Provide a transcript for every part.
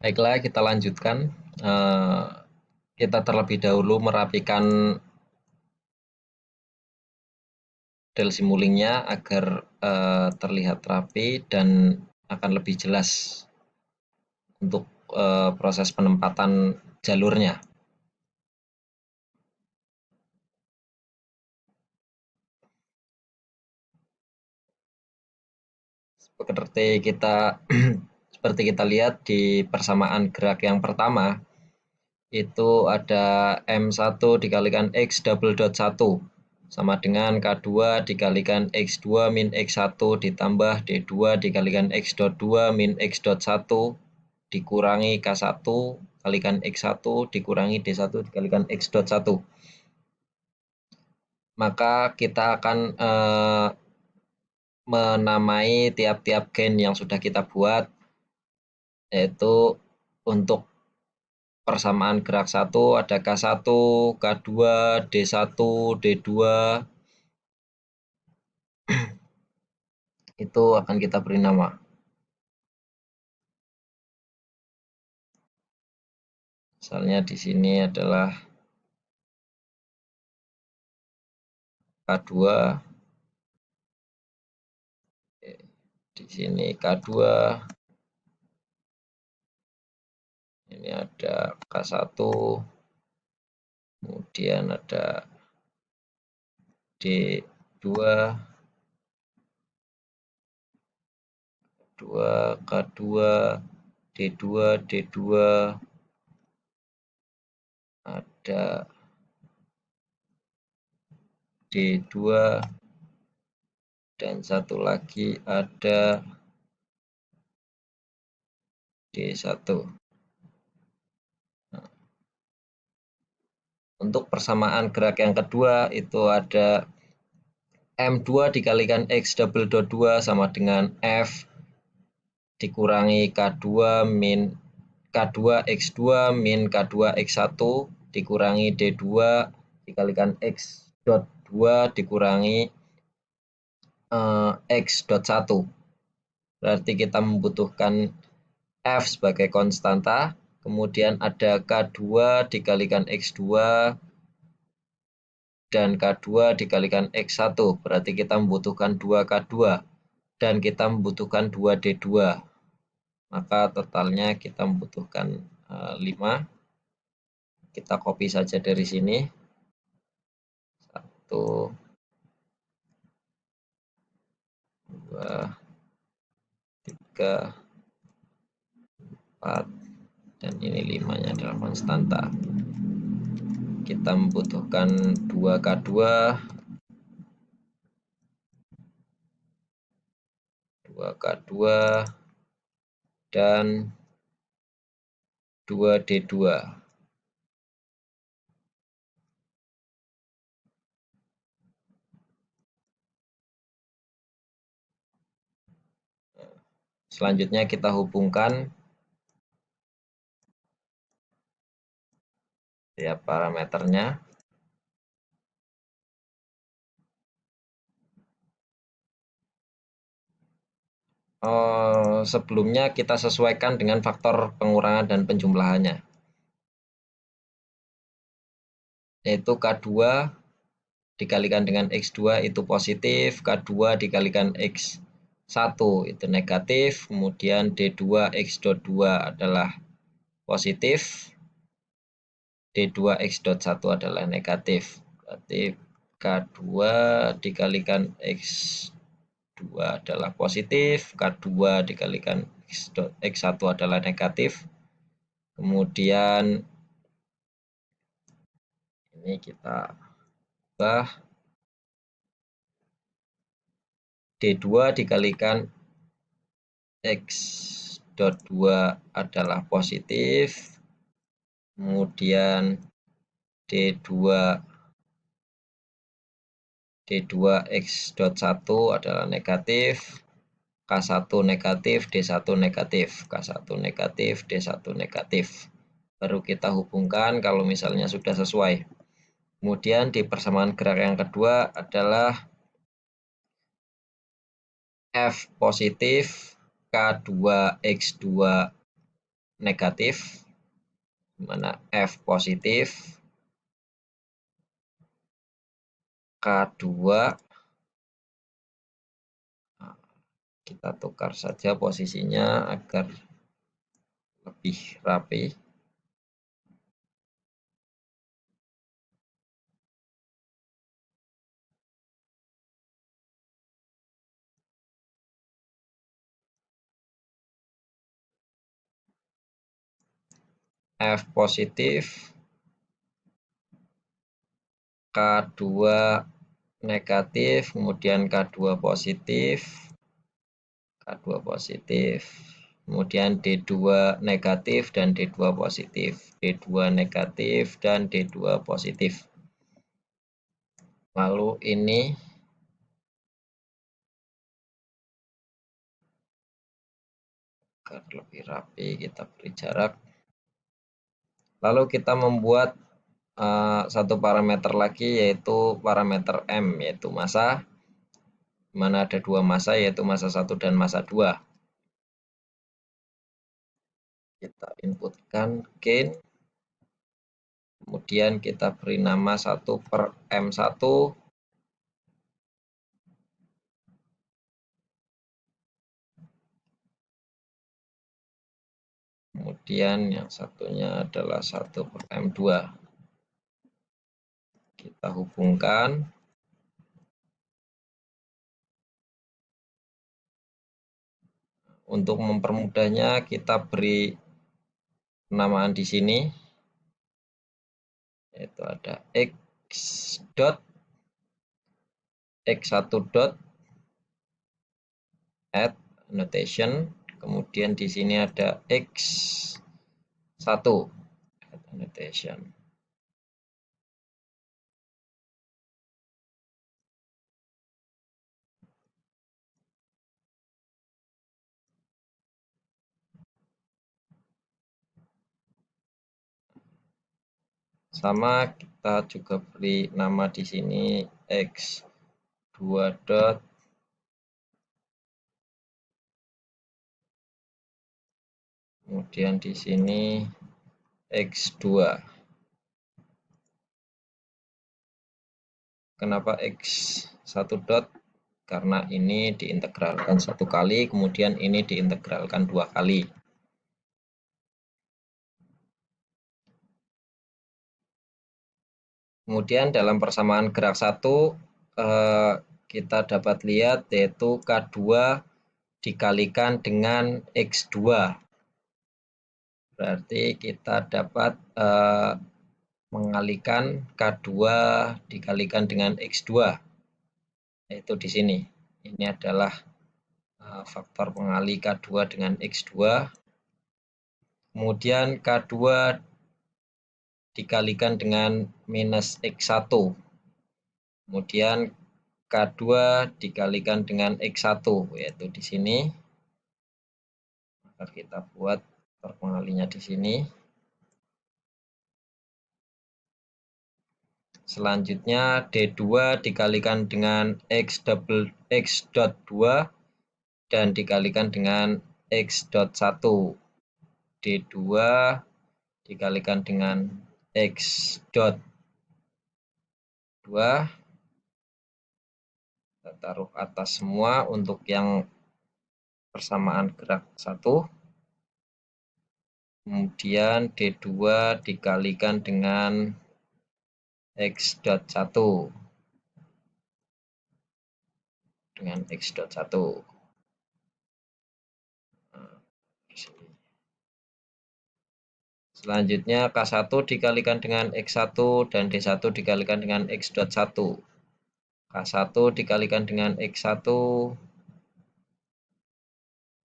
Baiklah, kita lanjutkan. Kita terlebih dahulu merapikan model simulingnya agar terlihat rapi dan akan lebih jelas untuk proses penempatan jalurnya. Seperti kita lihat di persamaan gerak yang pertama, itu ada M1 dikalikan X double dot 1 sama dengan K2 dikalikan X2 min X1 ditambah D2 dikalikan X dot 2 min X dot 1 dikurangi K1 kalikan X1 dikurangi D1 dikalikan X dot 1. Maka kita akan menamai tiap-tiap gen yang sudah kita buat, yaitu untuk persamaan gerak 1 ada K1, K2, D1, D2. Itu akan kita beri nama. Misalnya di sini adalah K2, di sini K2, ini ada K1, kemudian ada D2, K2, D2, D2, ada D2, dan satu lagi ada D1. Untuk persamaan gerak yang kedua itu ada M2 dikalikan X double dot 2 sama dengan F dikurangi K2 min K2 X2 min K2 X1 dikurangi D2 dikalikan X dot 2 dikurangi X dot 1. Berarti kita membutuhkan F sebagai konstanta, kemudian ada K2 dikalikan X2 dan K2 dikalikan X1, berarti kita membutuhkan 2K2 dan kita membutuhkan 2D2. Maka totalnya kita membutuhkan 5. Kita copy saja dari sini. 1, 2, 3, 4, dan ini 5-nya adalah konstanta. Kita membutuhkan 2K2, 2K2, dan 2D2. Selanjutnya kita hubungkan tiap parameternya. Sebelumnya kita sesuaikan dengan faktor pengurangan dan penjumlahannya, yaitu K2 dikalikan dengan X2 itu positif, K2 dikalikan X1 itu negatif, kemudian D2 X dot 2 adalah positif, D2 X dot 1 adalah negatif. Berarti K2 dikalikan X2 adalah positif, K2 dikalikan X1 adalah negatif. Kemudian ini kita ubah D2 dikalikan X dot 2 adalah positif, kemudian D2 X dot 1 adalah negatif, K1 negatif, D1 negatif, K1 negatif, D1 negatif. Baru kita hubungkan kalau misalnya sudah sesuai. Kemudian di persamaan gerak yang kedua adalah F positif, K2 X2 negatif, di mana F positif, K2, kita tukar saja posisinya agar lebih rapi. F positif, K2 negatif, kemudian K2 positif, K2 positif, kemudian D2 negatif dan D2 positif, D2 negatif dan D2 positif. Lalu ini agar lebih rapi kita beri jarak. Lalu kita membuat satu parameter lagi, yaitu parameter M, yaitu massa, di mana ada dua massa, yaitu massa 1 dan massa 2. Kita inputkan gain, kemudian kita beri nama 1/M1, kemudian yang satunya adalah 1/M2. Kita hubungkan. Untuk mempermudahnya kita beri penamaan di sini, yaitu ada x dot, x1 dot, add annotation, kemudian di sini ada x1 add annotation. Sama, kita juga beri nama di sini x2 dot, kemudian di sini x2. Kenapa x1 dot? Karena ini diintegralkan 1 kali, kemudian ini diintegralkan 2 kali. Kemudian dalam persamaan gerak 1, kita dapat lihat yaitu K2 dikalikan dengan X2. Berarti kita dapat mengalihkan K2 dikalikan dengan X2, yaitu di sini. Ini adalah faktor pengalih K2 dengan X2. Kemudian K2 dikalikan dengan minus X1. Kemudian K2 dikalikan dengan X1, yaitu di sini. Maka kita buat pengalinya di sini. Selanjutnya D2 dikalikan dengan X dot 2 dan dikalikan dengan X dot 1. D2 dikalikan dengan X dot 2. Kita taruh atas semua untuk yang persamaan gerak 1. Kemudian D2 dikalikan dengan X dot 1 dengan X dot 1. Selanjutnya K1 dikalikan dengan X1 dan D1 dikalikan dengan X dot 1. K1 dikalikan dengan X1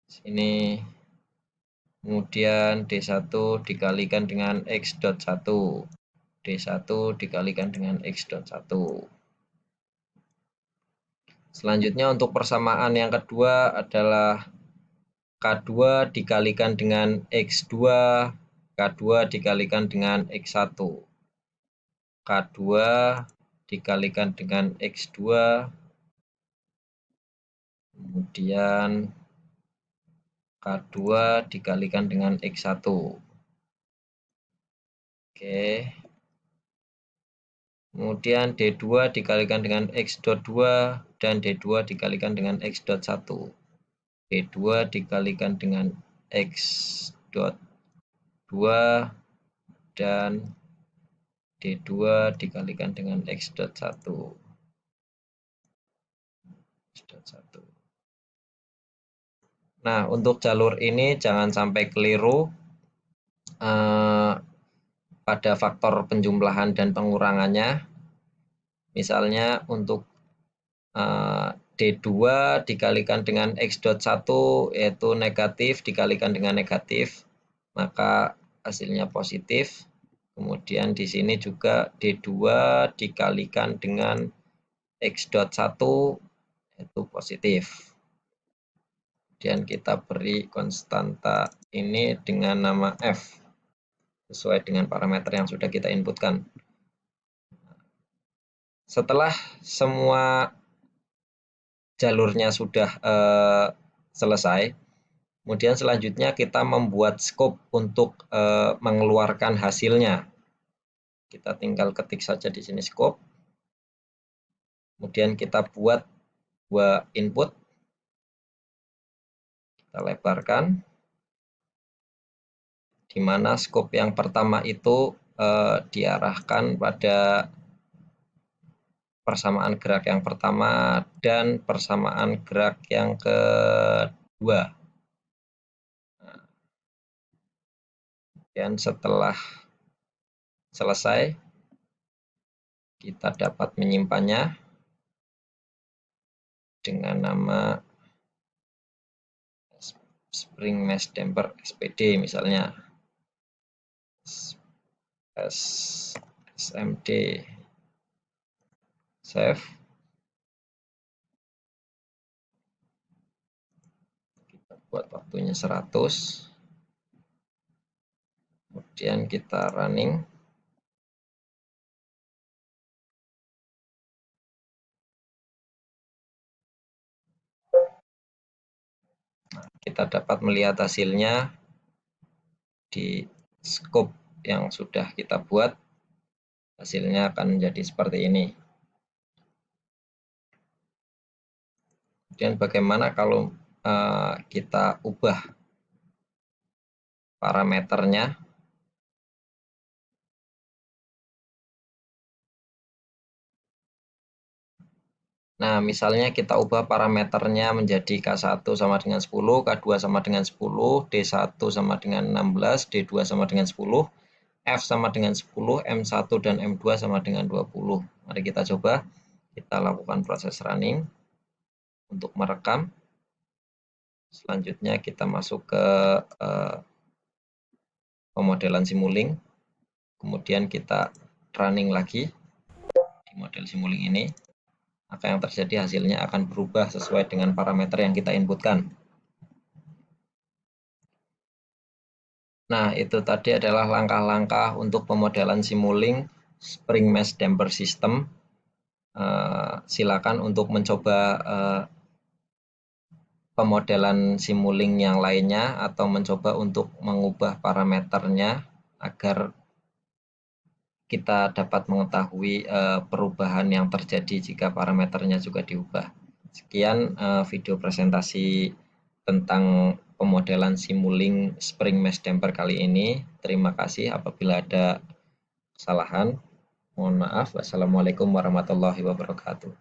sini, kemudian D1 dikalikan dengan X dot 1, D1 dikalikan dengan X dot 1. Selanjutnya untuk persamaan yang kedua adalah K2 dikalikan dengan X2, K2 dikalikan dengan X1, K2 dikalikan dengan X2, kemudian K2 dikalikan dengan X1. Oke. Kemudian D2 dikalikan dengan X.2 dan D2 dikalikan dengan X.1. D2 dikalikan dengan X.2 dan D2 dikalikan dengan X.1. Nah, untuk jalur ini jangan sampai keliru pada faktor penjumlahan dan pengurangannya. Misalnya untuk D2 dikalikan dengan X.1 yaitu negatif dikalikan dengan negatif, maka hasilnya positif. Kemudian di sini juga D2 dikalikan dengan X.1 itu positif. Kemudian kita beri konstanta ini dengan nama F sesuai dengan parameter yang sudah kita inputkan. Setelah semua jalurnya sudah selesai, kemudian selanjutnya kita membuat scope untuk mengeluarkan hasilnya. Kita tinggal ketik saja di sini scope. Kemudian kita buat dua input. Kita lebarkan. Di mana scope yang pertama itu diarahkan pada persamaan gerak yang pertama dan persamaan gerak yang kedua. Dan setelah selesai, kita dapat menyimpannya dengan nama Spring Mesh Damper SPD misalnya. SMD save. Kita buat waktunya 100. Kemudian kita running. Kita dapat melihat hasilnya di scope yang sudah kita buat. Hasilnya akan menjadi seperti ini. Kemudian bagaimana kalau kita ubah parameternya? Nah, misalnya kita ubah parameternya menjadi K1 sama dengan 10, K2 sama dengan 10, D1 sama dengan 16, D2 sama dengan 10, F sama dengan 10, M1 dan M2 sama dengan 20. Mari kita coba. Kita lakukan proses running untuk merekam. Selanjutnya kita masuk ke pemodelan Simulink. Kemudian kita running lagi di model Simulink ini. Maka yang terjadi hasilnya akan berubah sesuai dengan parameter yang kita inputkan. Nah, itu tadi adalah langkah-langkah untuk pemodelan Simulink Spring Mesh Damper System. Silakan untuk mencoba pemodelan Simulink yang lainnya atau mencoba untuk mengubah parameternya agar kita dapat mengetahui perubahan yang terjadi jika parameternya juga diubah. Sekian video presentasi tentang pemodelan Simulink Spring Mesh Damper kali ini. Terima kasih apabila ada kesalahan. Mohon maaf. Wassalamualaikum warahmatullahi wabarakatuh.